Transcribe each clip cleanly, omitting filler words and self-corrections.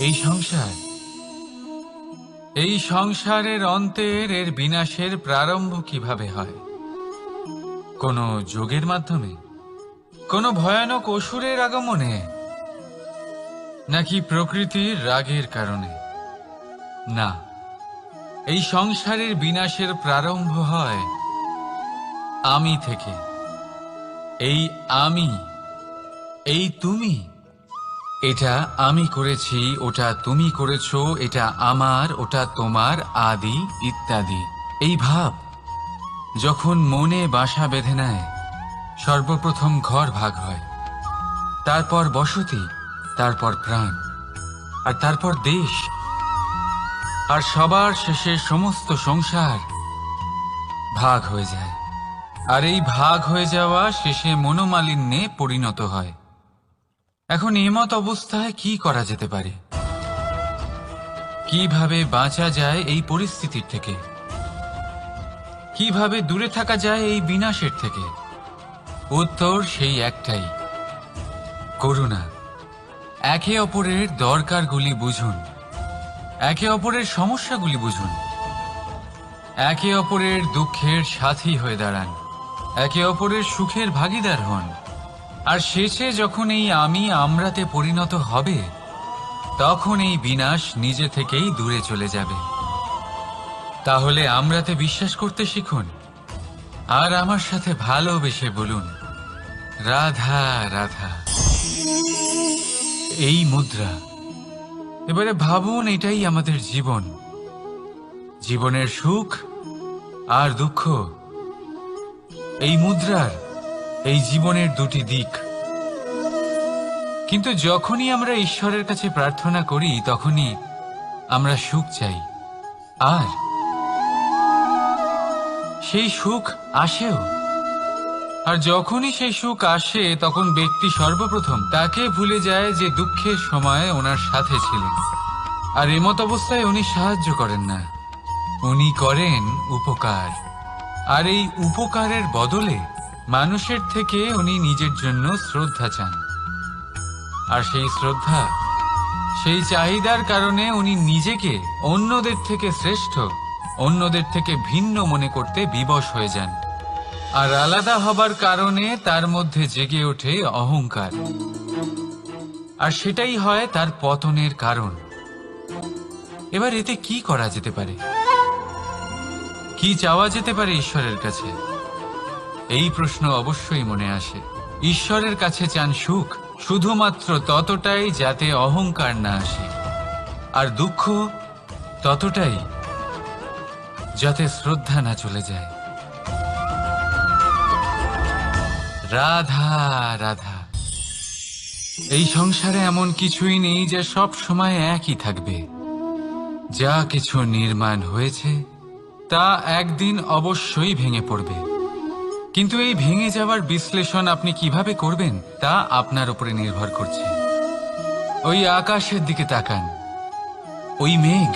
এই সংসার, এই সংসারের অন্তের এর বিনাশের প্রারম্ভ কিভাবে হয়? কোনো যোগের মাধ্যমে, কোনো ভয়ানক অসুরের আগমনে, নাকি প্রকৃতির রাগের কারণে? না, এই সংসারের বিনাশের প্রারম্ভ হয় আমি থেকে। এই আমি, এই তুমি, এটা আমি করেছি, ওটা তুমি করেছো, এটা আমার, ওটা তোমার, আদি ইত্যাদি। এই ভাব যখন মনে বাসা বেঁধে নেয়, সর্বপ্রথম ঘর ভাগ হয়, তারপর বসতি, তারপর প্রাণ, আর তারপর দেশ, আর সবার শেষে সমস্ত সংসার ভাগ হয়ে যায়। আর এই ভাগ হয়ে যাওয়া শেষে মনোমালিন্যে পরিণত হয়। এখন এমত অবস্থায় কি করা যেতে পারে? কিভাবে বাঁচা যায় এই পরিস্থিতির থেকে? কিভাবে দূরে থাকা যায় এই বিনাশের থেকে? উত্তর সেই একটাই, করুণা। একে অপরের দরকারগুলি বুঝুন, একে অপরের সমস্যাগুলি বুঝুন, একে অপরের দুঃখের সাথী হয়ে দাঁড়ান, একে অপরের সুখের ভাগীদার হন। আর শেষে যখন এই আমি আমরাতে পরিণত হবে, তখন এই বিনাশ নিজে থেকেই দূরে চলে যাবে। তাহলে আমরাতে বিশ্বাস করতে শিখুন, আর আমার সাথে ভালোবেসে বলুন, রাধা রাধা। এই মুদ্রা। এবারে ভাবুন, এটাই আমাদের জীবন, জীবনের সুখ আর দুঃখ। এই মুদ্রার, এই জীবনের দুটি দিক। কিন্তু যখনই আমরা ঈশ্বরের কাছে প্রার্থনা করি, তখনই আমরা সুখ চাই, আর সেই সুখ আসেও। আর যখনই সেই সুখ আসে, তখন ব্যক্তি সর্বপ্রথম তাকে ভুলে যায় যে দুঃখের সময় ওনার সাথে ছিলেন। আর এমত অবস্থায় উনি সাহায্য করেন না, উনি করেন উপকার। আর এই উপকারের বদলে মানুষের থেকে উনি নিজের জন্য শ্রদ্ধা চান। আর সেই শ্রদ্ধা, সেই চাহিদার কারণে উনি নিজেকে অন্যদের থেকে শ্রেষ্ঠ, অন্যদের থেকে ভিন্ন মনে করতে বিবশ হয়ে যান। আর আলাদা হবার কারণে তার মধ্যে জেগে ওঠে অহংকার, আর সেটাই হয় তার পতনের কারণ। এবার এতে কি করা যেতে পারে? কি চাওয়া যেতে পারে ঈশ্বরের কাছে? এই প্রশ্ন অবশ্যই মনে আসে। ঈশ্বরের কাছে চান সুখ, শুধুমাত্র ততটাই যাতে অহংকার না আসে, আর দুঃখ ততটাই যাতে শ্রদ্ধা না চলে যায়। রাধা রাধা। এই সংসারে এমন কিছুই নেই যা সব সময় একই থাকবে। যা কিছু নির্মাণ হয়েছে তা একদিন অবশ্যই ভেঙে পড়বে। কিন্তু এই ভেঙে যাওয়ার বিশ্লেষণ আপনি কিভাবে করবেন তা আপনার উপরে নির্ভর করছে। ওই আকাশের দিকে তাকান, ওই মেঘ,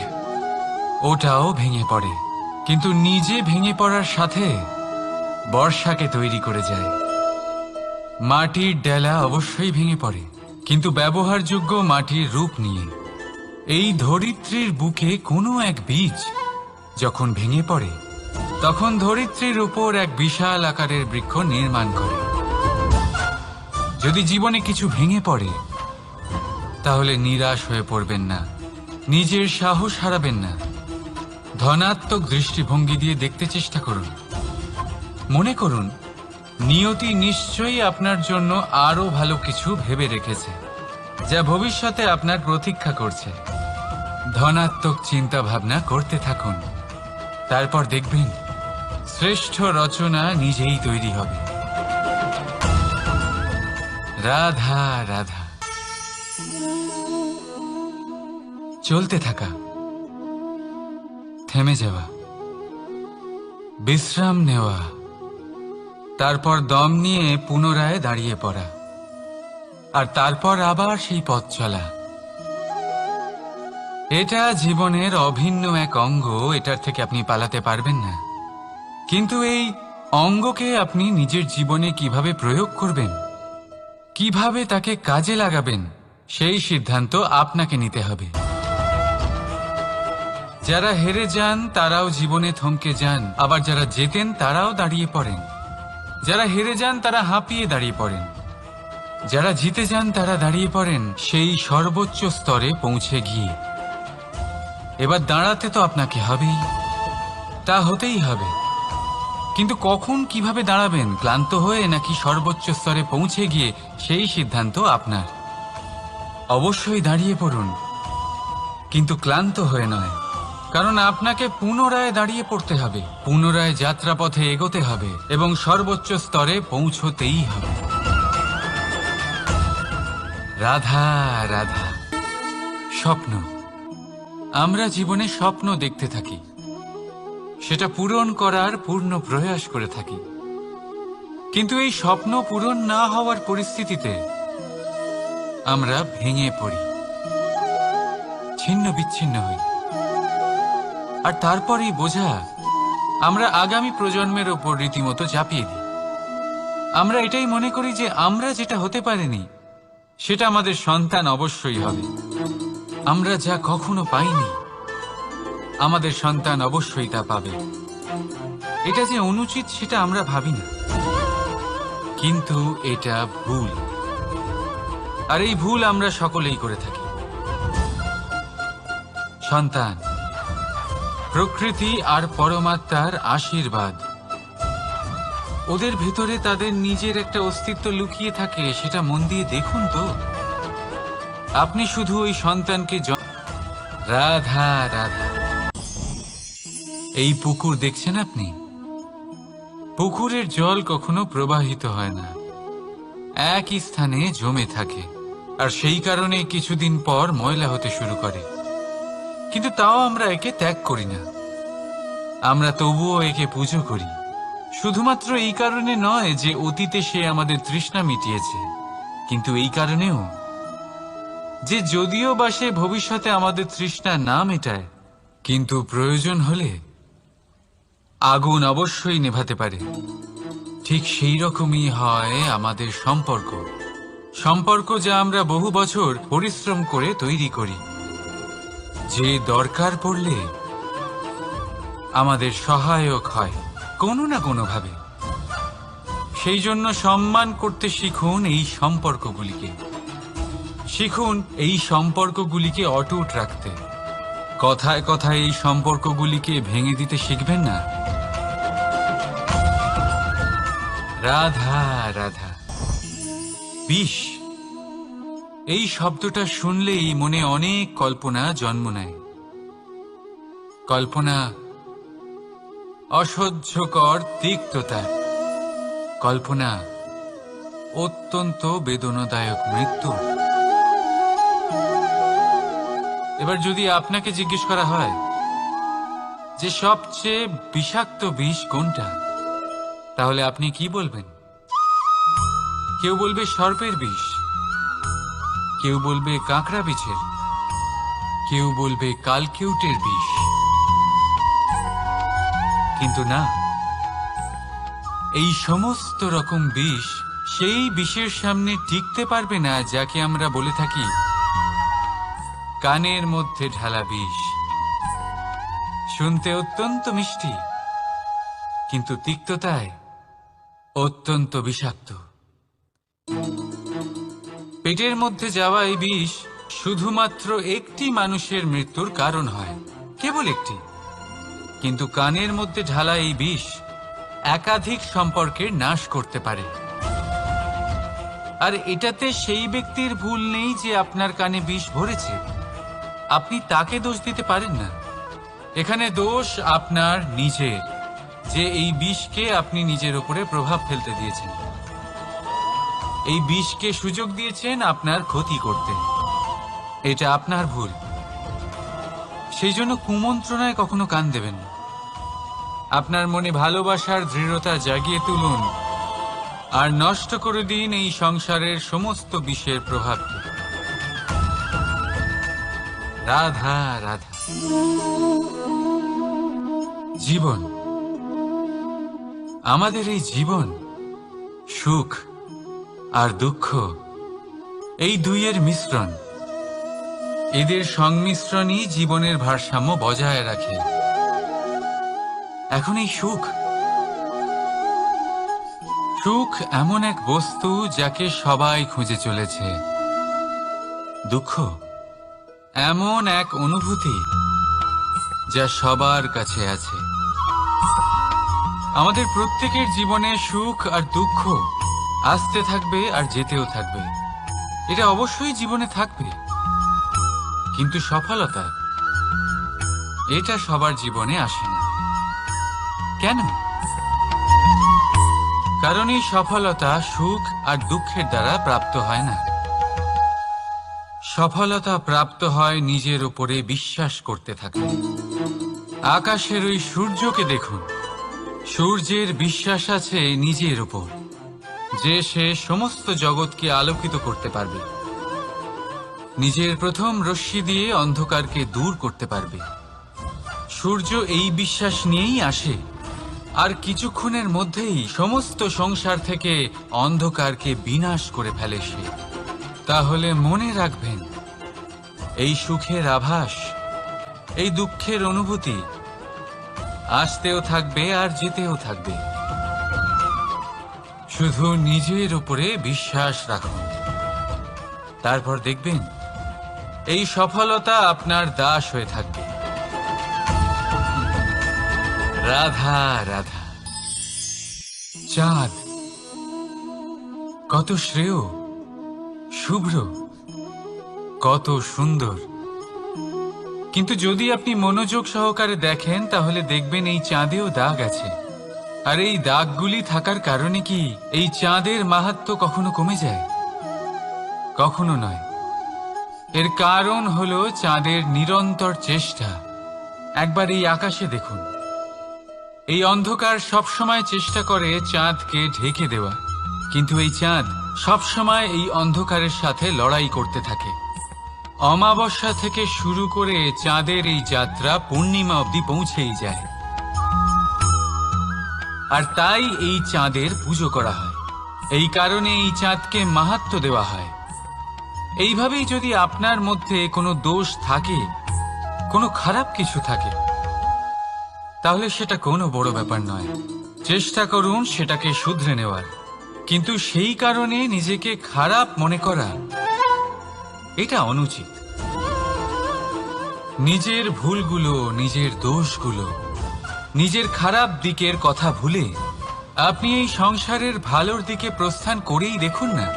ওটাও ভেঙে পড়ে, কিন্তু নিজে ভেঙে পড়ার সাথে বর্ষাকে তৈরি করে যায়। মাটির ডেলা অবশ্যই ভেঙে পড়ে, কিন্তু ব্যবহারযোগ্য মাটির রূপ নিয়ে। এই ধরিত্রীর বুকে কোনো এক বীজ যখন ভেঙে পড়ে, তখন ধরিত্রীর উপর এক বিশাল আকারের বৃক্ষ নির্মাণ করে। যদি জীবনে কিছু ভেঙে পড়ে, তাহলে নিরাশ হয়ে পড়বেন না, নিজের সাহস হারাবেন না। ধনাত্মক দৃষ্টিভঙ্গি দিয়ে দেখতে চেষ্টা করুন। মনে করুন, নিয়তি নিশ্চয়ই আপনার জন্য আরো ভালো কিছু ভেবে রেখেছে, যা ভবিষ্যতে আপনার প্রতীক্ষা করছে। ধনাত্মক চিন্তা ভাবনা করতে থাকুন, তারপর দেখবেন শ্রেষ্ঠ রচনা নিজেই তৈরি হবে। রাধা রাধা। চলতে থাকা, থেমে যাওয়া, বিশ্রাম নেওয়া, তারপর দম নিয়ে পুনরায় দাঁড়িয়ে পড়া, আর তারপর আবার সেই পথ চলা। এটা জীবনের অভিন্ন এক অঙ্গ, এটার থেকে আপনি পালাতে পারবেন না। কিন্তু এই অঙ্গকে আপনি নিজের জীবনে কিভাবে প্রয়োগ করবেন, কিভাবে তাকে কাজে লাগাবেন, সেই সিদ্ধান্ত আপনাকে নিতে হবে। যারা হেরে যান তারাও জীবনে থমকে যান, আবার যারা জেতেন তারাও দাঁড়িয়ে পড়েন। যারা হেরে যান তারা হাঁপিয়ে দাঁড়িয়ে পড়েন, যারা জিতে যান তারা দাঁড়িয়ে পড়েন সেই সর্বোচ্চ স্তরে পৌঁছে গিয়ে। এবার দাঁড়াতে তো আপনাকে হবেই, তা হতেই হবে। কিন্তু কখন কিভাবে দাঁড়াবেন, ক্লান্ত হয়ে নাকি সর্বোচ্চ স্তরে পৌঁছে গিয়ে, সেই সিদ্ধান্ত আপনার। অবশ্যই দাঁড়িয়ে পড়ুন, কিন্তু ক্লান্ত হয়ে নয়, কারণ আপনাকে পুনরায় দাঁড়িয়ে পড়তে হবে, পুনরায় যাত্রাপথে এগোতে হবে এবং সর্বোচ্চ স্তরে পৌঁছতেই হবে। রাধা রাধা। স্বপ্ন, আমরা জীবনে স্বপ্ন দেখতে থাকি, সেটা পূরণ করার পূর্ণ প্রয়াস করে থাকি। কিন্তু এই স্বপ্ন পূরণ না হওয়ার পরিস্থিতিতে আমরা ভেঙে পড়ি, ছিন্ন বিচ্ছিন্ন হই। আর তারপরেই বোঝা আমরা আগামী প্রজন্মের ওপর রীতিমতো চাপিয়ে দিই। আমরা এটাই মনে করি যে আমরা যেটা হতে পারিনি সেটা আমাদের সন্তান অবশ্যই হবে। আমরা যা কখনো পাইনি আমাদের সন্তান অবশ্যই তা পাবে। এটা যে অনুচিত সেটা আমরা ভাবি না, কিন্তু এটা ভুল। আর এই ভুল আমরা সকলেই করে থাকি। সন্তান প্রকৃতি আর পরমাত্মার আশীর্বাদ। ওদের ভেতরে তাদের নিজের একটা অস্তিত্ব লুকিয়ে থাকে, সেটা মন দিয়ে দেখুন তো। আপনি শুধু ওই সন্তানকে রাধা রাধা। এই পুকুর দেখছেন আপনি? পুকুরের জল কখনো প্রবাহিত হয় না, একই স্থানে জমে থাকে, আর সেই কারণে কিছুদিন পর ময়লা হতে শুরু করে। কিন্তু তাও আমরা একে ত্যাগ করি না, আমরা তবুও একে পুজো করি। শুধুমাত্র এই কারণে নয় যে অতীতে সে আমাদের তৃষ্ণা মিটিয়েছে, কিন্তু এই কারণেও যে যদিও বা সে ভবিষ্যতে আমাদের তৃষ্ণা না মেটায়, কিন্তু প্রয়োজন হলে আগুন অবশ্যই নেভাতে পারে। ঠিক সেই রকমই হয় আমাদের সম্পর্ক, সম্পর্ক যা আমরা বহু বছর পরিশ্রম করে তৈরি করি, যে দরকার পড়লে আমাদের সহায়ক হয় কোনো না কোনোভাবে। সেই জন্য সম্মান করতে শিখুন এই সম্পর্কগুলিকে, শিখুন এই সম্পর্কগুলিকে অটুট রাখতে। কথায় কথায় এই সম্পর্কগুলিকে ভেঙে দিতে শিখবেন না। রাধা রাধা। বিষ, এই শব্দটা শুনলেই মনে অনেক কল্পনা জন্ম নেয়। কল্পনা অসহ্যকর তিক্ততা, কল্পনা অত্যন্ত বেদনাদায়ক মৃত্যু। এবার যদি আপনাকে জিজ্ঞেস করা হয় যে সবচেয়ে বিষাক্ত বিষ কোনটা, তাহলে আপনি কি বলবেন? কেউ বলবে সর্পের বিষ, কেউ বলবে কাঁকড়া বিছের, কেউ বলবে কালকিউটের বিষ। কিন্তু না, এই সমস্ত রকম বিষ সেই বিষের সামনে টিকতে পারবে না যাকে আমরা বলে থাকি কানের মধ্যে ঢালা বিষ। শুনতে অত্যন্ত মিষ্টি, কিন্তু তিক্ততায় অত্যন্ত বিষাক্ত। পেটের মধ্যে যাওয়া এই বিষ শুধুমাত্র একটি মানুষের মৃত্যুর কারণ হয়, কেবল একটি। কিন্তু কানের মধ্যে ঢালা এই বিষ একাধিক সম্পর্কের নাশ করতে পারে। আর এটাতে সেই ব্যক্তির ভুল নেই যে আপনার কানে বিষ ভরেছে, আপনি তাকে দোষ দিতে পারেন না। এখানে দোষ আপনার নিজের, যে এই বিষকে আপনি নিজের উপরে প্রভাব ফেলতে দিয়েছেন, এই বিষকে সুযোগ দিয়েছেন আপনার ক্ষতি করতে। এটা আপনার ভুল। সেই জন্য কুমন্ত্রণায় কখনো কান দেবেন না। আপনার মনে ভালোবাসার দৃঢ়তা জাগিয়ে তুলুন আর নষ্ট করে দিন এই সংসারের সমস্ত বিষের প্রভাবকে। রাধা রাধা। জীবন, আমাদের এই জীবন সুখ আর দুঃখ এই দুইয়ের মিশ্রণ, এদের সংমিশ্রণই জীবনের ভারসাম্য বজায় রাখে। এখন এই সুখ, সুখ এমন এক বস্তু যাকে সবাই খুঁজে চলেছে। দুঃখ এমন এক অনুভূতি যা সবার কাছে আছে। আমাদের প্রত্যেকের জীবনে সুখ আর দুঃখ আসতে থাকবে আর যেতেও থাকবে, এটা অবশ্যই জীবনে থাকবে। কিন্তু সফলতা, এটা সবার জীবনে আসে না। কেন? কারণ এই সফলতা সুখ আর দুঃখের দ্বারা প্রাপ্ত হয় না। সফলতা প্রাপ্ত হয় নিজের উপরে বিশ্বাস করতে থাকলে। আকাশের ওই সূর্যকে দেখুন, সূর্যের বিশ্বাস আছে নিজের উপর যে সে সমস্ত জগৎকে আলোকিত করতে পারবে, নিজের প্রথম রশ্মি দিয়ে অন্ধকারকে দূর করতে পারবে। সূর্য এই বিশ্বাস নিয়েই আসে, আর কিছুক্ষণের মধ্যেই সমস্ত সংসার থেকে অন্ধকারকে বিনাশ করে ফেলে সে। তাহলে মনে রাখবেন, এই সুখের আভাস, এই দুঃখের অনুভূতি আসতেও থাকবে আর যেতেও থাকবে। শুধু নিজের উপরে বিশ্বাস রাখুন, তারপর দেখবেন এই সফলতা আপনার দাস হয়ে থাকবে। রাধা রাধা। চাঁদ কত শ্রেয়, শুভ্র, কত সুন্দর। কিন্তু যদি আপনি মনোযোগ সহকারে দেখেন তাহলে দেখবেন এই চাঁদেও দাগ আছে। আর এই দাগগুলি থাকার কারণে কি এই চাঁদের মাহাত্ম্য কখনো কমে যায়? কখনো নয়। এর কারণ হলো চাঁদের নিরন্তর চেষ্টা। একবার এই আকাশে দেখুন, এই অন্ধকার সবসময় চেষ্টা করে চাঁদকে ঢেকে দেওয়া, কিন্তু এই চাঁদ সবসময় এই অন্ধকারের সাথে লড়াই করতে থাকে। অমাবস্যা থেকে শুরু করে চাঁদের এই যাত্রা পূর্ণিমা অবধি পৌঁছেই যায়। আর তাই এই চাঁদের পুজো করা হয়, এই কারণে এই চাঁদকে মাহাত্ম্য দেওয়া হয়। এইভাবেই যদি আপনার মধ্যে কোনো দোষ থাকে, কোনো খারাপ কিছু থাকে, তাহলে সেটা কোনো বড় ব্যাপার নয়। চেষ্টা করুন সেটাকে শুধরে নেওয়ার, কিন্তু সেই কারণে নিজেকে খারাপ মনে করা, এটা অনুচিত। নিজের ভুলগুলো, নিজের দোষগুলো, নিজের খারাপ দিকের কথা ভুলে আপনি এই সংসারের ভালোর দিকে প্রস্থান করেই দেখুন না।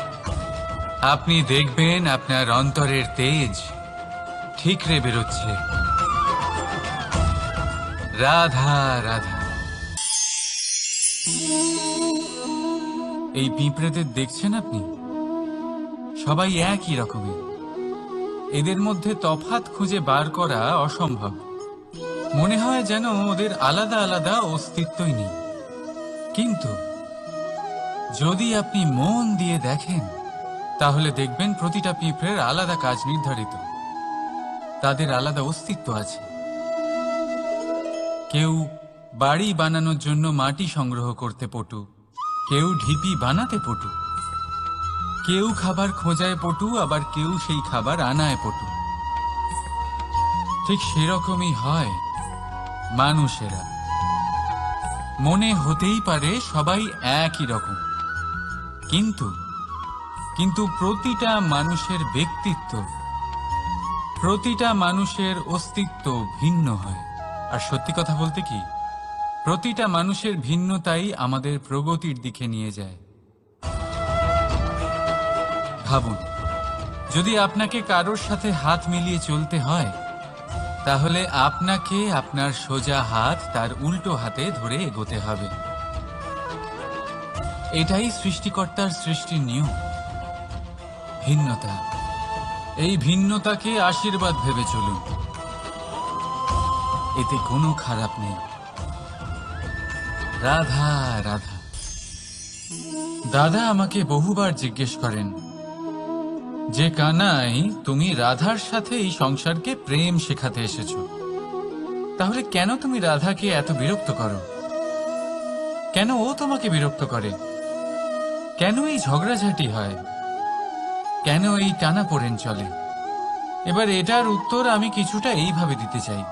আপনি দেখবেন আপনার অন্তরের তেজ ঠিকরে বেরোচ্ছে। রাধা রাধা। এই পিঁপড়েদের দেখছেন আপনি? সবাই একই রকমের। এদের মধ্যে তফাৎ খুঁজে বার করা অসম্ভব। মনে হয় যেন ওদের আলাদা আলাদা অস্তিত্বই নেই। কিন্তু যদি আপনি মন দিয়ে দেখেন তাহলে দেখবেন প্রতিটা পিঁপড়ের আলাদা কাজ নির্ধারিত, তাদের আলাদা অস্তিত্ব আছে। কেউ বাড়ি বানানোর জন্য মাটি সংগ্রহ করতে পটু, কেউ ঢিপি বানাতে পটু, কেউ খাবার খোঁজায় পটু, আবার কেউ সেই খাবার আনায় পটু। ঠিক সেরকমই হয় মানুষেরা। মনে হতেই পারে সবাই একই রকম, কিন্তু প্রতিটা মানুষের ব্যক্তিত্ব, প্রতিটা মানুষের অস্তিত্ব ভিন্ন হয়। আর সত্যি কথা বলতে কি, প্রতিটা মানুষের ভিন্নতাই আমাদের প্রগতির দিকে নিয়ে যায়। ভাবুন, যদি আপনাকে কারোর সাথে হাত মিলিয়ে চলতে হয়, তাহলে আপনাকে আপনার সোজা হাত তার উল্টো হাতে ধরে এগোতে হবে। এটাই সৃষ্টিকর্তার সৃষ্টির নিয়ম। ভিন্নতা, এই ভিন্নতাকে আশীর্বাদ ভেবে চলুন, এতে কোনো খারাপ নেই। রাধা রাধা। দাদা আমাকে বহুবার জিজ্ঞেস করেন যে কানাই, তুমি রাধার সাথে এই সংসারকে প্রেম শেখাতে এসেছো, তাহলে কেন তুমি রাধাকে এত বিরক্ত করো? কেন ও তোমাকে বিরক্ত করে? কেন এই ঝগড়াঝাটি হয়? কেন এই টানাপোড়েন চলে? এবার এটার উত্তর আমি কিছুটা এইভাবে দিতে চাই।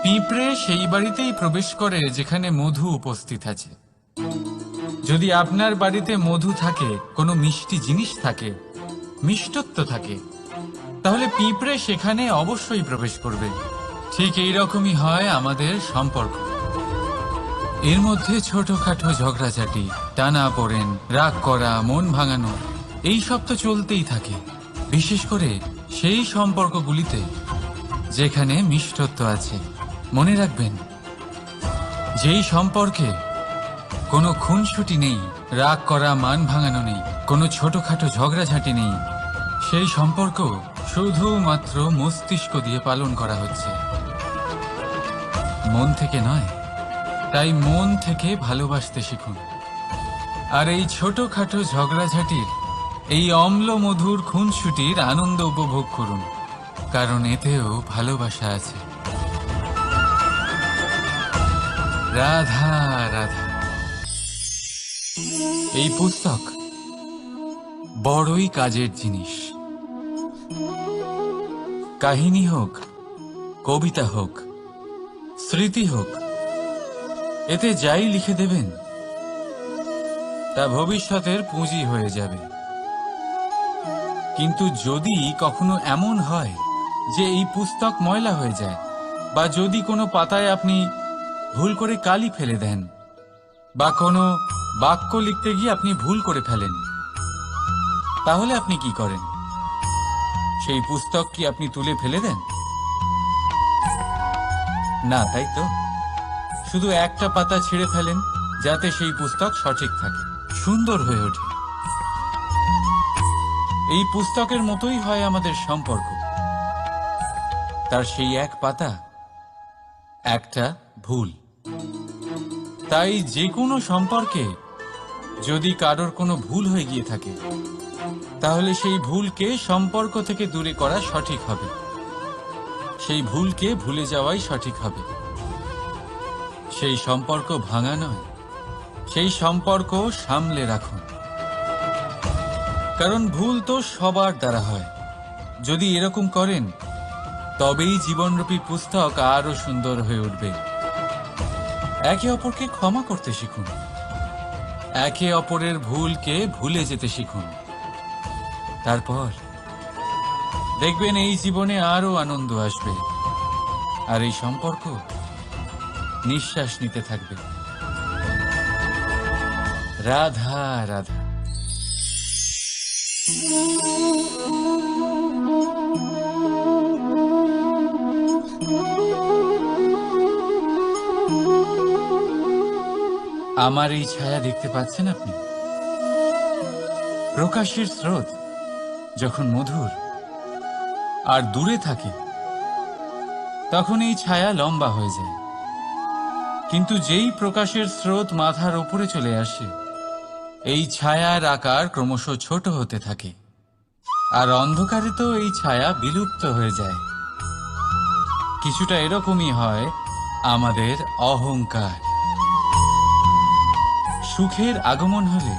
পিঁপড়ে সেই বাড়িতেই প্রবেশ করে যেখানে মধু উপস্থিত আছে। যদি আপনার বাড়িতে মধু থাকে, কোনো মিষ্টি জিনিস থাকে, মিষ্টত্ব থাকে, তাহলে পিঁপড়ে সেখানে অবশ্যই প্রবেশ করবে। ঠিক এই রকমই হয় আমাদের সম্পর্ক। এর মধ্যে ছোটখাটো ঝগড়াঝাটি, টানাপোড়েন, রাগ করা, মন ভাঙানো, এই সব তো চলতেই থাকে। বিশেষ করে সেই সম্পর্কগুলিতে যেখানে মিষ্টত্ব আছে। মনে রাখবেন, যেই সম্পর্কে কোনো খুনসুটি নেই, রাগ করা, মান ভাঙানো নেই, কোনো ছোটখাটো ঝগড়াঝাটি নেই, সেই সম্পর্ক শুধুমাত্র মস্তিষ্ক দিয়ে পালন করা হচ্ছে, মন থেকে নয়। তাই মন থেকে ভালোবাসতে শিখুন। আর এই ছোটখাটো ঝগড়াঝাটির, এই অম্ল মধুর খুনসুটির আনন্দ উপভোগ করুন, কারণ এতেও ভালোবাসা আছে। রাধা রাধা। এই পুস্তক বড়ই কাজের জিনিস। কাহিনী হোক, কবিতা হোক, স্মৃতি হোক, এতে যাই লিখে দেবেন তা ভবিষ্যতের পুঁজি হয়ে যাবে। কিন্তু যদি কখনো এমন হয় যে এই পুস্তক ময়লা হয়ে যায়, বা যদি কোনো পাতায় আপনি ভুল করে কালি ফেলে দেন, বা কোনো বাক্য লিখতে গিয়ে আপনি ভুল করে ফেলেন, তাহলে আপনি কি করেন? সেই পুস্তক কি আপনি তুলে ফেলে দেন? না, তাই তো। শুধু একটা পাতা ছিঁড়ে ফেলেন, যাতে সেই পুস্তক সঠিক থাকে, সুন্দর হয়ে ওঠে। এই পুস্তকের মতোই হয় আমাদের সম্পর্ক। তার সেই এক পাতা, একটা ভুল। তাই যে কোনো সম্পর্কে যদি কারোর কোনো ভুল হয়ে গিয়ে থাকে, তাহলে সেই ভুলকে সম্পর্ক থেকে দূরে করা সঠিক হবে। সেই ভুলকে ভুলে যাওয়াই সঠিক হবে। সেই সম্পর্ক ভাঙা নয়, সেই সম্পর্ক সামলে রাখুন। কারণ ভুল তো সবার দ্বারা হয়। যদি এরকম করেন, তবেই জীবনরূপী পুস্তক আরো সুন্দর হয়ে উঠবে। একে অপরকে ক্ষমা করতে শিখুন। একে অপরের ভুলকে ভুলে যেতে শিখুন। তারপর দেখবেন এই জীবনে আরো আনন্দ আসবে, আর এই সম্পর্ক নিঃশ্বাস নিতে থাকবে। রাধা রাধা। আমার এই ছায়া দেখতে পাচ্ছেন আপনি? প্রকাশের স্রোত যখন মধুর আর দূরে থাকে, তখন এই ছায়া লম্বা হয়ে যায়। কিন্তু যেই প্রকাশের স্রোত মাথার উপরে চলে আসে, এই ছায়ার আকার ক্রমশ ছোট হতে থাকে, আর অন্ধকারে তো এই ছায়া বিলুপ্ত হয়ে যায়। কিছুটা এরকমই হয় আমাদের অহংকার। সুখের আগমন হলে,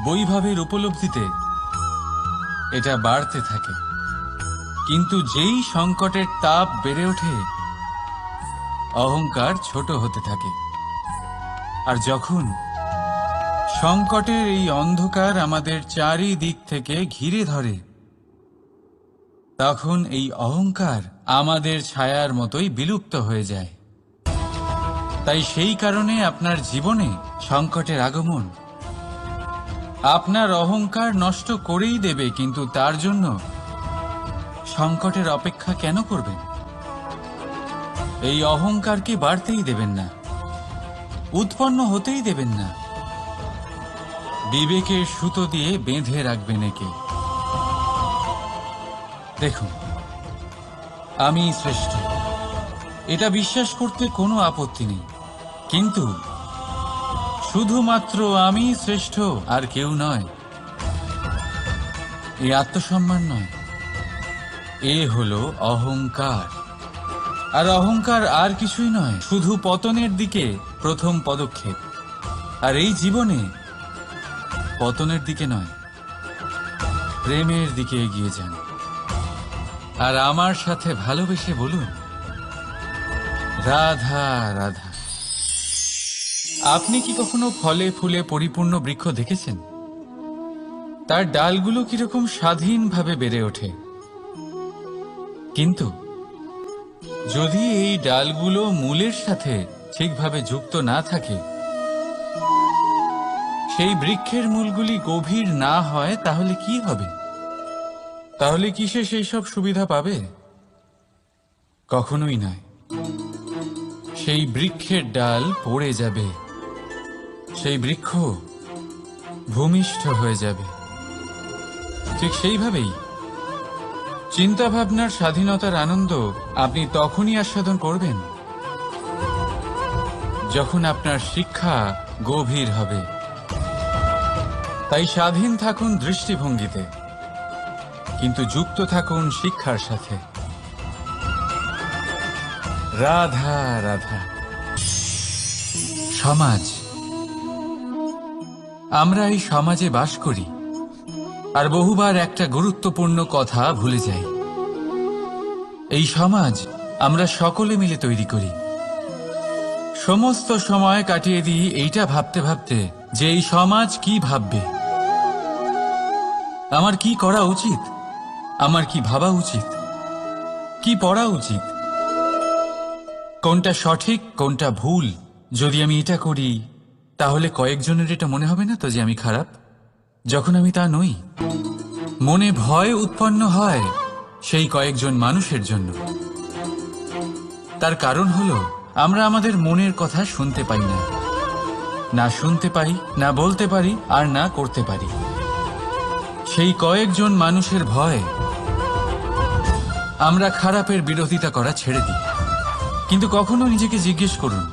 বৈভবের উপলব্ধিতে এটা বাড়তে থাকে। কিন্তু যেই সংকটের তাপ বেড়ে ওঠে, অহংকার ছোট হতে থাকে। আর যখন সংকটের এই অন্ধকার আমাদের চারিদিক থেকে ঘিরে ধরে, তখন এই অহংকার আমাদের ছায়ার মতোই বিলুপ্ত হয়ে যায়। তাই সেই কারণে আপনার জীবনে সংকটের আগমন আপনার অহংকার নষ্ট করেই দেবে, কিন্তু তার জন্য সংকটের অপেক্ষা কেন করবেন? এই অহংকারকে বাড়তেই দেবেন না, উৎপন্ন হতেই দেবেন না। বিবেকের সুতো দিয়ে বেঁধে রাখবেন একে। দেখুন, আমি শ্রেষ্ঠ, এটা বিশ্বাস করতে কোনো আপত্তি নেই। কিন্তু শুধুমাত্র আমি শ্রেষ্ঠ, আর কেউ নয়, এ আত্মসম্মান নয়, এ হলো অহংকার। আর অহংকার আর কিছুই নয়, শুধু পতনের দিকে প্রথম পদক্ষেপ। আর এই জীবনে পতনের দিকে নয়, প্রেমের দিকে এগিয়ে যান আর আমার সাথে ভালোবেসে বলুন, রাধা রাধা। আপনি কি কখনো ফলে ফুলে পরিপূর্ণ বৃক্ষ দেখেছেন? তার ডালগুলো কিরকম স্বাধীনভাবে বেড়ে ওঠে, কিন্তু যদি এই ডালগুলো মূলের সাথে ঠিকভাবে যুক্ত না থাকে, সেই বৃক্ষের মূলগুলি গভীর না হয়, তাহলে কি হবে? তাহলে কি সে সেই সব সুবিধা পাবে? কখনোই নয়। সেই বৃক্ষের ডাল পড়ে যাবে, সেই বৃক্ষ ভূমিষ্ঠ হয়ে যাবে। ঠিক সেইভাবেই চিন্তা ভাবনার স্বাধীনতার আনন্দ আপনি তখনই আস্বাদন করবেন যখন আপনার শিক্ষা গভীর হবে। তাই স্বাধীন থাকুন দৃষ্টিভঙ্গিতে, কিন্তু যুক্ত থাকুন শিক্ষার সাথে। রাধা রাধা। সমাজ, আমরা এই সমাজে বাস করি আর বহুবার একটা গুরুত্বপূর্ণ কথা ভুলে যাই। এই সমাজ আমরা সকলে মিলে তৈরি করি। সমস্ত সময় কাটিয়ে দিই এইটা ভাবতে ভাবতে যে এই সমাজ কি ভাববে, আমার কি করা উচিত, আমার কি ভাবা উচিত, কি পড়া উচিত, কোনটা সঠিক কোনটা ভুল। যদি আমি এটা করি তাহলে কয়েকজনের এটা মনে হবে না তো যে আমি খারাপ, যখন আমি তা নই। মনে ভয় উৎপন্ন হয় সেই কয়েকজন মানুষের জন্য। তার কারণ হলো আমরা আমাদের মনের কথা শুনতে পাই না, না শুনতে পাই, না বলতে পারি, আর না করতে পারি। সেই কয়েকজন মানুষের ভয় আমরা খারাপের বিরোধিতা করা ছেড়ে দিই। কিন্তু কখনো নিজেকে জিজ্ঞেস করুন,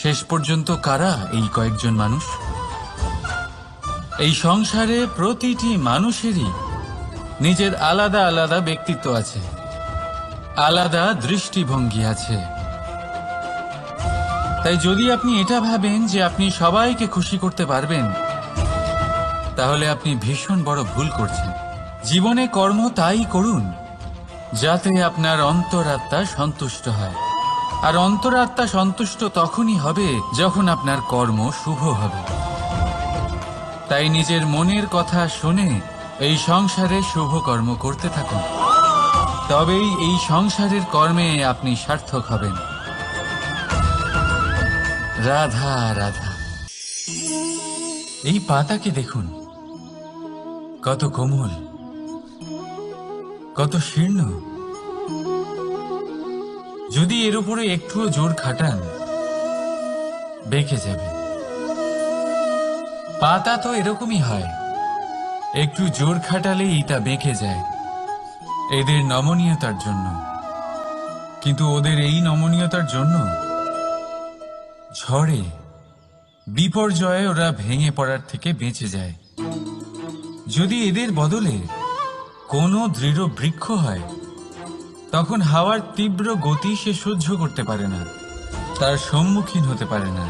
শেষ পর্যন্ত কারা এই কয়েকজন মানুষ? এই সংসারে প্রতিটি মানুষেরই নিজের আলাদা আলাদা ব্যক্তিত্ব আছে, আলাদা দৃষ্টিভঙ্গি আছে। তাই যদি আপনি এটা ভাবেন যে আপনি সবাইকে খুশি করতে পারবেন, তাহলে আপনি ভীষণ বড় ভুল করছেন। জীবনে কর্ম তাই করুন যাতে আপনার অন্তরাত্মা সন্তুষ্ট হয়, আর অন্তরাত্মা সন্তুষ্ট তখনই হবে যখন আপনার কর্ম শুভ হবে। তাই নিজের মনের কথা শুনে এই সংসারে শুভ কর্ম করতে থাকুন, তবেই এই সংসারের কর্মে আপনি সার্থক হবেন। রাধা রাধা। এই পাতাকে দেখুন, কত কোমল, কত শীর্ণ। যদি এর উপরে একটুও জোর খাটান বেঁকে যাবে। পাতা তো এরকমই হয়, একটু জোর খাটালেই তা বেঁকে যায় এদের নমনীয়তার জন্য। কিন্তু ওদের এই নমনীয়তার জন্য ঝড়ে বিপর্যয়ে ওরা ভেঙে পড়ার থেকে বেঁচে যায়। যদি এদের বদলে কোনো দৃঢ় বৃক্ষ হয়, তখন হাওয়ার তীব্র গতি সে সহ্য করতে পারে না, তার সম্মুখীন হতে পারে না,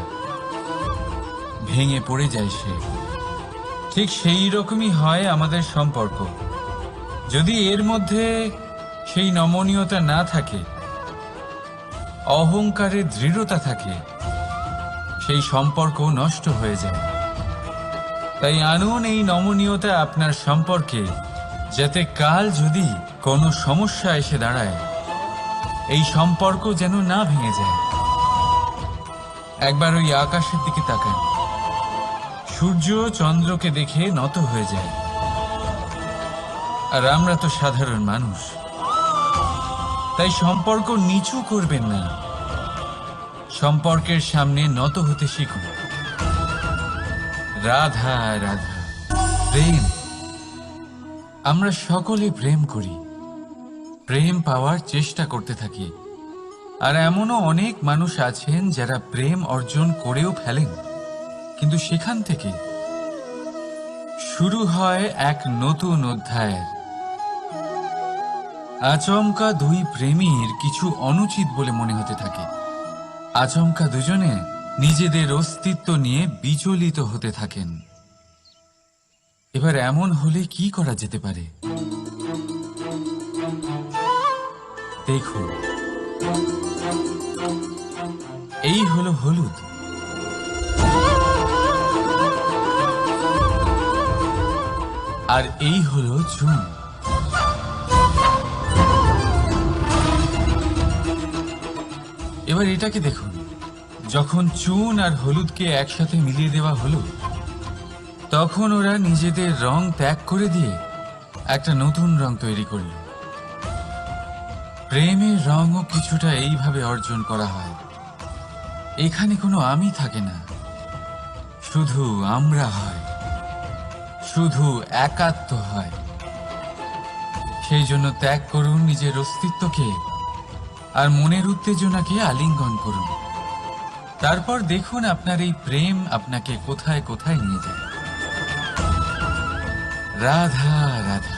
ভেঙে পড়ে যায় সে। ঠিক সেই রকমই হয় আমাদের সম্পর্ক। যদি এর মধ্যে সেই নমনীয়তা না থাকে, অহংকারের দৃঢ়তা থাকে, সেই সম্পর্ক নষ্ট হয়ে যায়। তাই আনুন এই নমনীয়তা আপনার সম্পর্কে, যাতে কাল যদি কোনো সমস্যা এসে দাঁড়ায়, এই সম্পর্ক যেন না ভেঙে যায়। একবার ওই আকাশের দিকে তাকান, সূর্য চন্দ্রকে দেখে নত হয়ে যায়, আর আমরা তো সাধারণ মানুষ। তাই সম্পর্ক নিচু করবেন না, সম্পর্কের সামনে নত হতে শিখুন। রাধা রাধা। প্রেম, আমরা সকলে প্রেম করি, প্রেম পাওয়ার চেষ্টা করতে থাকি। আর এমনও অনেক মানুষ আছেন যারা প্রেম অর্জন করেও ফেলেন, কিন্তু সেখান থেকে শুরু হয় এক নতুন অধ্যায়ের। আচমকা দুই প্রেমীর কিছু অনুচিত বলে মনে হতে থাকে। আচমকা দুজনে নিজেদের অস্তিত্ব নিয়ে বিচলিত হতে থাকেন। এবার এমন হলে কি করা যেতে পারে? দেখুন, এই হলো হলুদ, আর এই হলো চুন। এবার এটাকে দেখুন, যখন চুন আর হলুদকে একসাথে মিলিয়ে দেওয়া হলো, তখন ওরা নিজেদের রং ত্যাগ করে দিয়ে একটা নতুন রং তৈরি করল। প্রেমের রঙও কিছুটা এইভাবে অর্জন করা হয়। এখানে কোনো আমি থাকে না, শুধু আমরা হয়, শুধু একাত্ম হয়। সেই জন্য ত্যাগ করুন নিজের অস্তিত্বকে, আর মনের উত্তেজনাকে আলিঙ্গন করুন। তারপর দেখুন আপনার এই প্রেম আপনাকে কোথায় কোথায় নিয়ে যায়। রাধা রাধা।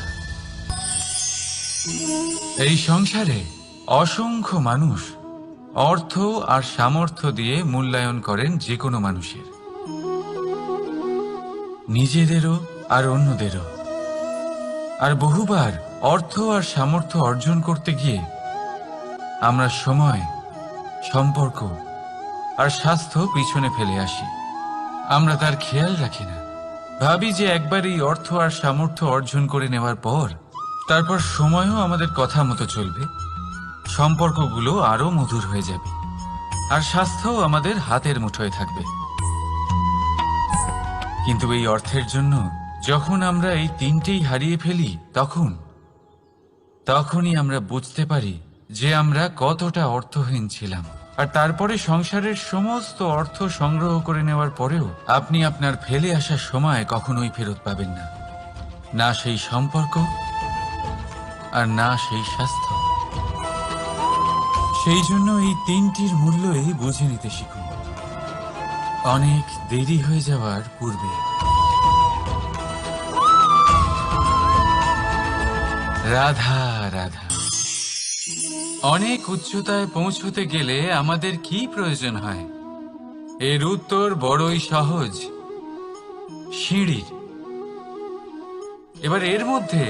এই সংসারে অসংখ্য মানুষ অর্থ আর সামর্থ্য দিয়ে মূল্যায়ন করেন যে কোনো মানুষের, নিজেদেরও আর অন্যদেরও। আর বহুবার অর্থ আর সামর্থ্য অর্জন করতে গিয়ে আমরা সময়, সম্পর্ক আর স্বাস্থ্য পিছনে ফেলে আসি। আমরা তার খেয়াল রাখি না। ভাবি যে একবার এই অর্থ আর সামর্থ্য অর্জন করে নেওয়ার পর তারপর সময়ও আমাদের কথা মতো চলবে, সম্পর্কগুলো আরো মধুর হয়ে যাবে, আর স্বাস্থ্যও আমাদের হাতের মুঠোয় থাকবে। কিন্তু এই অর্থের জন্য যখন আমরা এই তিনটেই হারিয়ে ফেলি, তখনই আমরা বুঝতে পারি যে আমরা কতটা অর্থহীন ছিলাম। আর তারপরে সংসারের সমস্ত অর্থ সংগ্রহ করে নেওয়ার পরেও আপনি আপনার ফেলে আসা সময় কখনোই ফেরত পাবেন না, না সেই সম্পর্ক আর না সেই স্বাস্থ্য। সেই জন্য এই তিনটির মূল্যই বুঝে নিতে শিখুন অনেক দেরি হয়ে যাওয়ার পূর্বে। রাধা রাধা। অনেক উচ্চতায় পৌঁছতে গেলে আমাদের কি প্রয়োজন হয়? এর উত্তর বড়ই সহজ, সিঁড়ির। এবার এর মধ্যে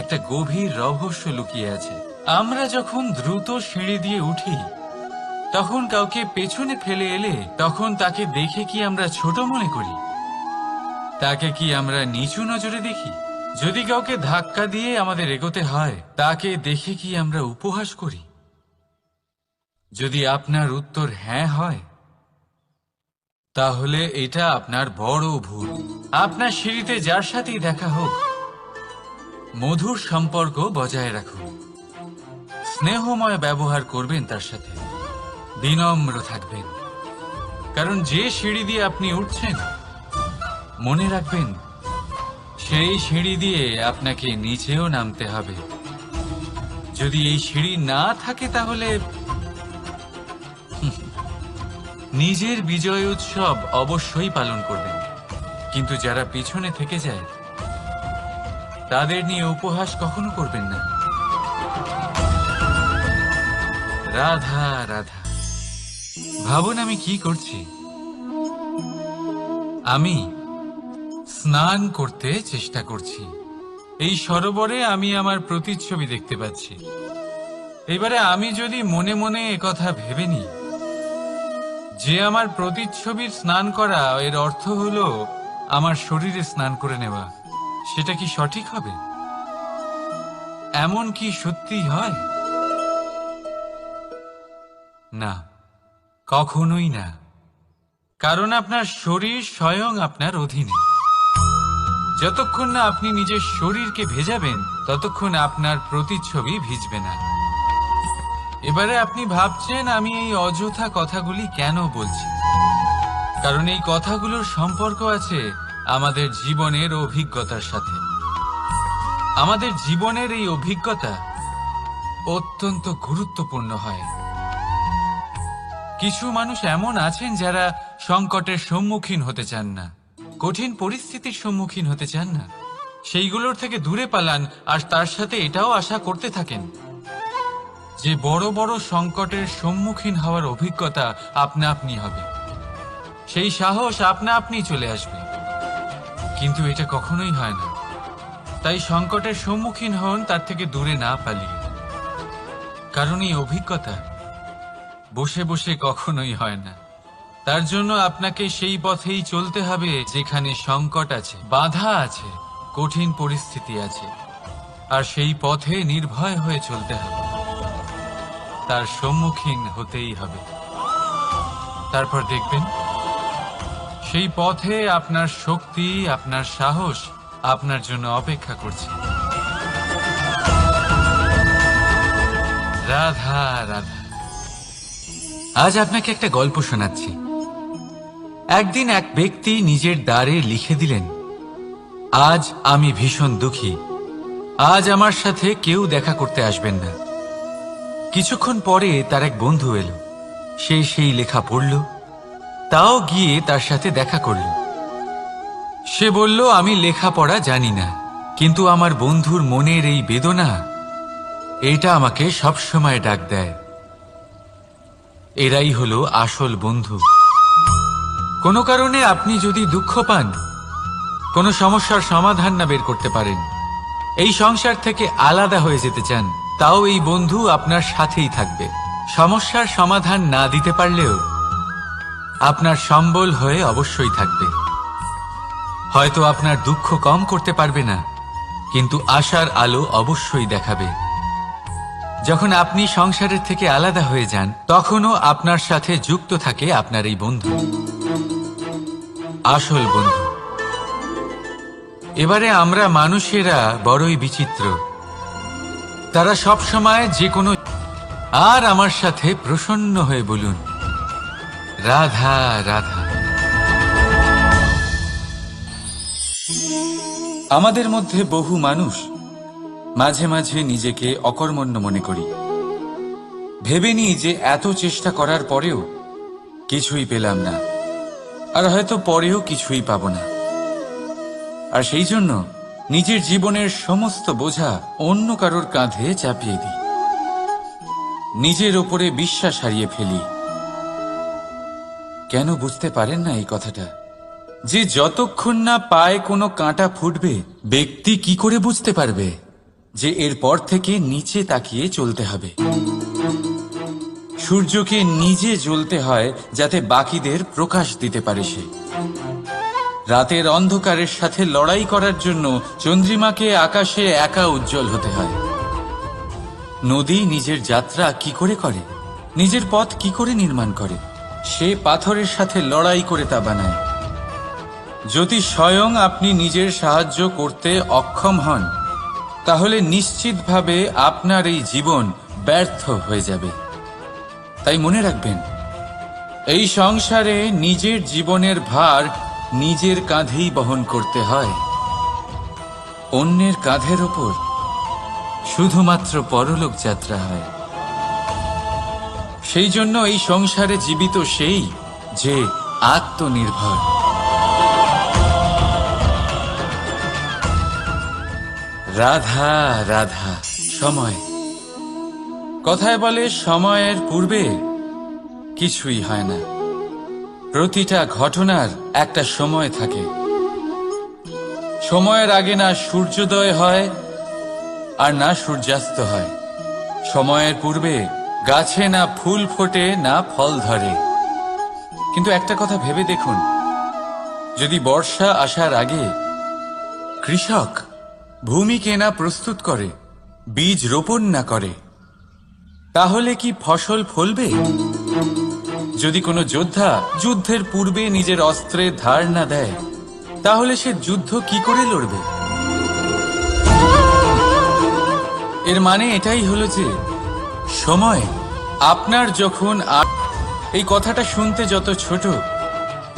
একটা গভীর রহস্য লুকিয়ে আছে। আমরা যখন দ্রুত সিঁড়ি দিয়ে উঠি, তখন কাউকে পেছনে ফেলে এলে তখন তাকে দেখে কি আমরা ছোট মনে করি? তাকে কি আমরা নিচু নজরে দেখি? যদি কাউকে ধাক্কা দিয়ে আমাদের এগোতে হয়, তাকে দেখে কি আমরা উপহাস করি? যদি আপনার উত্তর হ্যাঁ হয়, তাহলে এটা আপনার বড় ভুল। আপনার সিঁড়িতে যার সাথেই দেখা হোক, মধুর সম্পর্ক বজায় রাখুন, স্নেহময় ব্যবহার করবেন তার সাথে, বিনম্র থাকবেন। কারণ যে সিঁড়ি দিয়ে আপনি উঠছেন, মনে রাখবেন সেই সিঁড়ি দিয়ে আপনাকে নিচেও নামতে হবে। যদি এই সিঁড়ি না থাকে, তাহলে নিজের বিজয় উৎসব অবশ্যই পালন করবেন, কিন্তু যারা পিছনে থেকে যায় তাদের নিয়ে উপহাস কখনো করবেন না। রাধা রাধা। ভাবুন আমি কি করছি। আমি স্নান করতে চেষ্টা করছি। এই সরোবরে আমি আমার প্রতিচ্ছবি দেখতে পাচ্ছি। এবারে আমি যদি মনে মনে একথা ভেবে নিই যে আমার প্রতিচ্ছবির স্নান করা, এর অর্থ হলো আমার শরীরে স্নান করে নেওয়া, সেটা কি সঠিক হবে? এমন কি সত্যি হয়? না, কখনোই না। কারণ আপনার শরীর স্বয়ং আপনার অধীনে। যতক্ষণ না আপনি নিজের শরীরকে ভেজাবেন, ততক্ষণ আপনার প্রতিচ্ছবি ভিজবে না। এবারে আপনি ভাবছেন আমি এই অযথা কথাগুলি কেন বলছি। কারণ এই কথাগুলোর সম্পর্ক আছে আমাদের জীবনের অভিজ্ঞতার সাথে। আমাদের জীবনের এই অভিজ্ঞতা অত্যন্ত গুরুত্বপূর্ণ হয়। কিছু মানুষ এমন আছেন যারা সংকটের সম্মুখীন হতে চান না, কঠিন পরিস্থিতির সম্মুখীন হতে চান না, সেইগুলোর থেকে দূরে পালান, আর তার সাথে এটাও আশা করতে থাকেন যে বড় বড় সংকটের সম্মুখীন হওয়ার অভিজ্ঞতা আপনা আপনি হবে, সেই সাহস আপনা আপনি চলে আসবে। কিন্তু এটা কখনোই হয় না। তাই সংকটের সম্মুখীন হন তার থেকে দূরে না পালিয়ে, কারণ এই অভিজ্ঞতা বসে বসে কখনোই হয় না। তার জন্য আপনাকে সেই পথেই চলতে হবে যেখানে সংকট আছে, বাধা আছে, কঠিন পরিস্থিতি আছে, আর সেই পথে নির্ভয় হয়ে চলতে হবে, তার সম্মুখীন হতেই হবে। তারপর দেখবেন সেই পথে আপনার শক্তি, আপনার সাহস আপনার জন্য অপেক্ষা করছে। রাধা রাধা। আজ আপনাকে একটা গল্প শোনাচ্ছি। একদিন এক ব্যক্তি নিজের দ্বারে লিখে দিলেন, আজ আমি ভীষণ দুঃখী, আজ আমার সাথে কেউ দেখা করতে আসবেন না। কিছুক্ষণ পরে তার এক বন্ধু এলো, সে সেই লেখা পড়ল, তাও গিয়ে তার সাথে দেখা করল। সে বলল, আমি লেখাপড়া জানি না, কিন্তু আমার বন্ধুর মনের এই বেদনা, এটা আমাকে সবসময় ডাক দেয়। এরাই হলো আসল বন্ধু। কোনো কারণে আপনি যদি দুঃখ পান, কোনো সমস্যার সমাধান না বের করতে পারেন, এই সংসার থেকে আলাদা হয়ে যেতে চান, তাও এই বন্ধু আপনার সাথেই থাকবে। সমস্যার সমাধান না দিতে পারলেও আপনার সম্বল হয়ে অবশ্যই থাকবে। হয়তো আপনার দুঃখ কম করতে পারবে না, কিন্তু আশার আলো অবশ্যই দেখাবে। যখন আপনি সংসারের থেকে আলাদা হয়ে যান, তখনও আপনার সাথে যুক্ত থাকে আপনার এই বন্ধু, আসল বন্ধু। এবারে আমরা মানুষেরা বড়ই বিচিত্র। তারা সব সময় যে কোনো, আর আমার সাথে প্রসন্ন হয়ে বলুন, রাধা রাধা। আমাদের মধ্যে বহু মানুষ মাঝে মাঝে নিজেকে অকর্মণ্য মনে করি, ভেবে নিই যে এত চেষ্টা করার পরেও কিছুই পেলাম না, আর হয়তো পরেও কিছুই পাব না। আর সেই জন্য নিজের জীবনের সমস্ত বোঝা অন্য কারোর কাঁধে চাপিয়ে দিই, নিজের ওপরে বিশ্বাস হারিয়ে ফেলি। কেন বুঝতে পারেন না এই কথাটা? যে যতক্ষণ না পায়ে কোনো কাঁটা ফুটবে, ব্যক্তি কি করে বুঝতে পারবে যে এরপর থেকে নিচে তাকিয়ে চলতে হবে? সূর্যকে নিজে জ্বলতে হয় যাতে বাকিদের প্রকাশ দিতে পারে সে। রাতের অন্ধকারের সাথে লড়াই করার জন্য চন্দ্রিমাকে আকাশে একা উজ্জ্বল হতে হয়। নদী নিজের যাত্রা কি করে করে, নিজের পথ কি করে নির্মাণ করে? সে পাথরের সাথে লড়াই করে তা বানায়। যদি স্বয়ং আপনি নিজের সাহায্য করতে অক্ষম হন, তাহলে নিশ্চিতভাবে আপনার এই জীবন ব্যর্থ হয়ে যাবে। তাই মনে রাখবেন, এই সংসারে নিজের জীবনের ভার নিজের কাঁধেই বহন করতে হয়। অন্যের কাঁধের ওপর শুধুমাত্র পরলোক যাত্রা হয়। সেই জন্য এই সংসারে জীবিত সেই যে আত্মনির্ভর। রাধা রাধা। সময়, কথায় বলে সময়ের পূর্বে কিছুই হয় না। প্রতিটা ঘটনার একটা সময় থাকে। সময়ের আগে না সূর্যোদয় হয় আর না সূর্যাস্ত হয়। সময়ের পূর্বে গাছে না ফুল ফোটে না ফল ধরে। কিন্তু একটা কথা ভেবে দেখুন, যদি বর্ষা আসার আগে কৃষক ভূমিকে না প্রস্তুত করে, বীজ রোপণ না করে, তাহলে কি ফসল ফলবে? যদি কোনো যোদ্ধা যুদ্ধের পূর্বে নিজের অস্ত্রের ধার না দেয়, তাহলে সে যুদ্ধ কি করে লড়বে? এর মানে এটাই হলো যে সময় আপনার যখন, এই কথাটা শুনতে যত ছোট,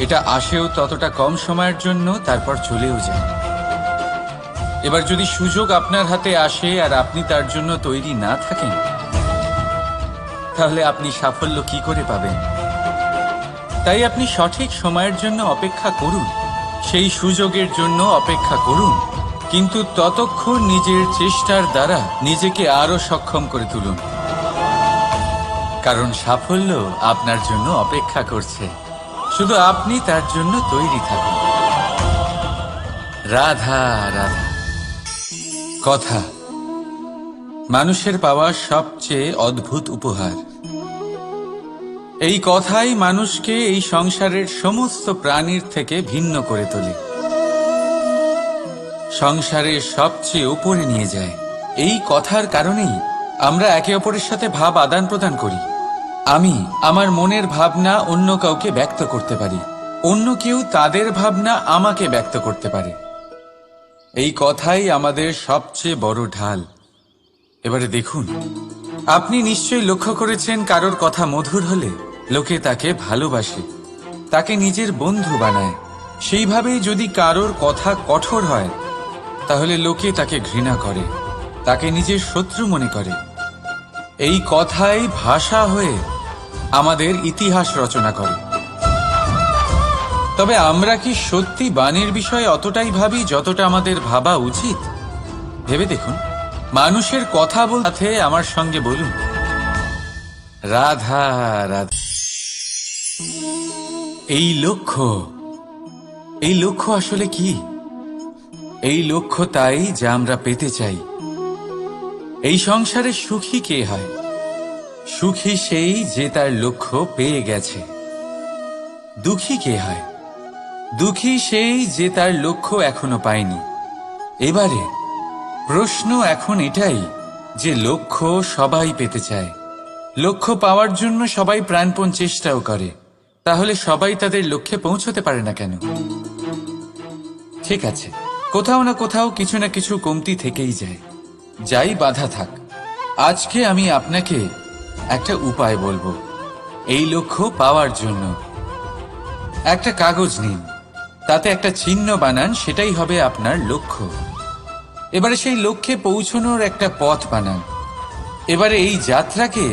এটা আসেও ততটা কম সময়ের জন্য, তারপর চলেও যায়। এবার যদি সুযোগ আপনার হাতে আসে আর আপনি তার জন্য তৈরি না থাকেন, তাহলে আপনি সাফল্য কি করে পাবেন? তাই আপনি সঠিক সময়ের জন্য অপেক্ষা করুন, সেই সুযোগের জন্য অপেক্ষা করুন, কিন্তু ততক্ষণ নিজের চেষ্টার দ্বারা নিজেকে আরো সক্ষম করে তুলুন, কারণ সাফল্য আপনার জন্য অপেক্ষা করছে। শুধু আপনি তার জন্য তৈরি থাকুন। রাধা রাধা। কথা মানুষের পাওয়া সবচেয়ে অদ্ভুত উপহার। এই কথাই মানুষকে এই সংসারের সমস্ত প্রাণীর থেকে ভিন্ন করে তোলে, সংসারের সবচেয়ে উপরে নিয়ে যায়। এই কথার কারণেই আমরা একে অপরের সাথে ভাব আদান প্রদান করি। আমি আমার মনের ভাবনা অন্য কাউকে ব্যক্ত করতে পারি, অন্য কেউ তাদের ভাবনা আমাকে ব্যক্ত করতে পারে। এই কথাই আমাদের সবচেয়ে বড় ঢাল। এবারে দেখুন, আপনি নিশ্চয়ই লক্ষ্য করেছেন, কারোর কথা মধুর হলে লোকে তাকে ভালোবাসে, তাকে নিজের বন্ধু বানায়। সেইভাবেই যদি কারোর কথা কঠোর হয়, তাহলে লোকে তাকে ঘৃণা করে, তাকে নিজের শত্রু মনে করে। এই কথাই ভাষা হয়ে আমাদের ইতিহাস রচনা করে। তবে আমরা কি সত্যি বাণীর বিষয়ে অতটাই ভাবি যতটা আমাদের ভাবা উচিত? ভেবে দেখুন। মানুষের কথা বলতে আমার সঙ্গে বলুন, রাধা রাধা। এই লক্ষ্য আসলে কি? এই লক্ষ্য তাই যা আমরা পেতে চাই। এই সংসারে সুখী কে হয়? সুখী সেই যে তার লক্ষ্য পেয়ে গেছে। দুঃখী কে হয়? দুঃখী সেই যে তার লক্ষ্য এখনো পায়নি। এবারে প্রশ্ন এখন এটাই যে লক্ষ্য সবাই পেতে চায়, লক্ষ্য পাওয়ার জন্য সবাই প্রাণপণ চেষ্টাও করে। তাহলে সবাই তাদের লক্ষ্যে পৌঁছতে পারে না কেন? ঠিক আছে, কোথাও না কোথাও কিছু না কিছু কমতি থেকেই যায়। যাই বাধা থাক, আজকে আমি আপনাকে একটা উপায় বলবো এই লক্ষ্য পাওয়ার জন্য। একটা কাগজ নিন, তাতে একটা চিহ্ন বানান, সেটাই হবে আপনার লক্ষ্য। এবারে সেই লক্ষ্যে পৌঁছানোর একটা পথ বানান। এবারে এই যাত্রাকে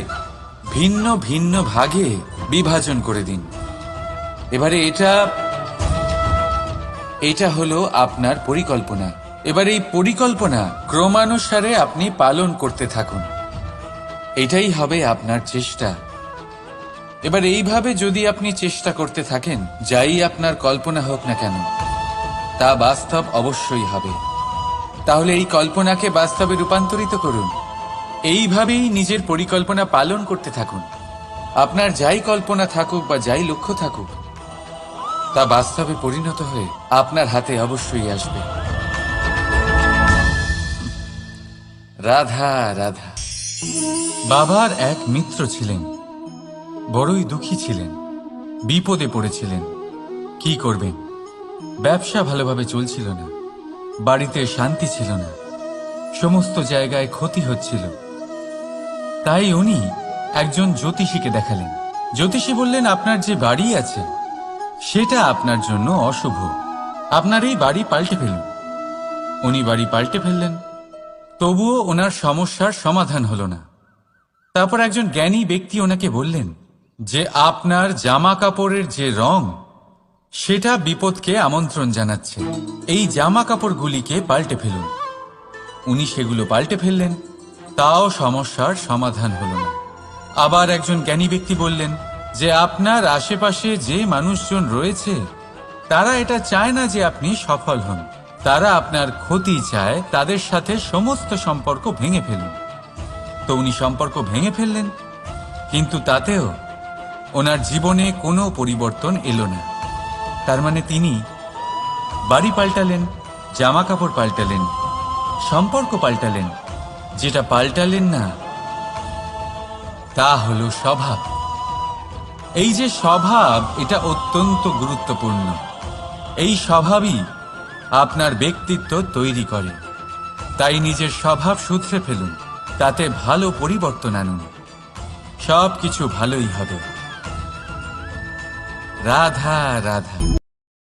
ভিন্ন ভিন্ন ভাগে বিভাজন করে দিন। এবারে এটা হলো আপনার পরিকল্পনা। এবার এই পরিকল্পনা ক্রমানুসারে আপনি পালন করতে থাকুন। এটাই হবে আপনার চেষ্টা। এবার এইভাবে যদি আপনি চেষ্টা করতে থাকেন, যাই আপনার কল্পনা হোক না কেন, তা বাস্তব অবশ্যই হবে। তাহলে এই কল্পনাকে বাস্তবে রূপান্তরিত করুন। এইভাবেই নিজের পরিকল্পনা পালন করতে থাকুন। আপনার যাই কল্পনা থাকুক বা যাই লক্ষ্য থাকুক, তা বাস্তবে পরিণত হয়ে আপনার হাতে অবশ্যই আসবে। রাধা রাধা। বাবার এক মিত্র ছিলেন, বড়ই দুঃখী ছিলেন, বিপদে পড়েছিলেন। কি করবেন? ব্যবসা ভালোভাবে চলছিল না, বাড়িতে শান্তি ছিল না, সমস্ত জায়গায় ক্ষতি হচ্ছিল। তাই উনি একজন জ্যোতিষীকে দেখালেন। জ্যোতিষী বললেন, আপনার যে বাড়ি আছে সেটা আপনার জন্য অশুভ, আপনার এই বাড়ি পাল্টে ফেলুন। উনি বাড়ি পাল্টে ফেললেন, তবুও ওনার সমস্যার সমাধান হলো না। তারপর একজন জ্ঞানী ব্যক্তি ওনাকে বললেন যে আপনার জামা কাপড়ের যে রং, সেটা বিপদকে আমন্ত্রণ জানাচ্ছে, এই জামা কাপড়গুলিকে পাল্টে ফেলুন। উনি সেগুলো পাল্টে ফেললেন, তাও সমস্যার সমাধান হলো না। আবার একজন জ্ঞানী ব্যক্তি বললেন যে আপনার আশেপাশে যে মানুষজন রয়েছে, তারা এটা চায় না যে আপনি সফল হন, তারা আপনার ক্ষতি চায়, তাদের সাথে সমস্ত সম্পর্ক ভেঙে ফেলুন। তো উনি সম্পর্ক ভেঙে ফেললেন, কিন্তু তাতেও ওনার জীবনে কোনো পরিবর্তন এলো না। তার মানে তিনি বাড়ি পাল্টালেন, জামা কাপড় পাল্টালেন, সম্পর্ক পাল্টালেন, যেটা পাল্টালেন না তা হলো স্বভাব। এই যে স্বভাব, এটা অত্যন্ত গুরুত্বপূর্ণ। এই স্বভাবই আপনার ব্যক্তিত্ব তৈরি করে। তাই নিজের স্বভাব শুধরে ফেলুন, তাতে ভালো পরিবর্তন আনুন, সবকিছু ভালোই হবে। রাধা রাধা।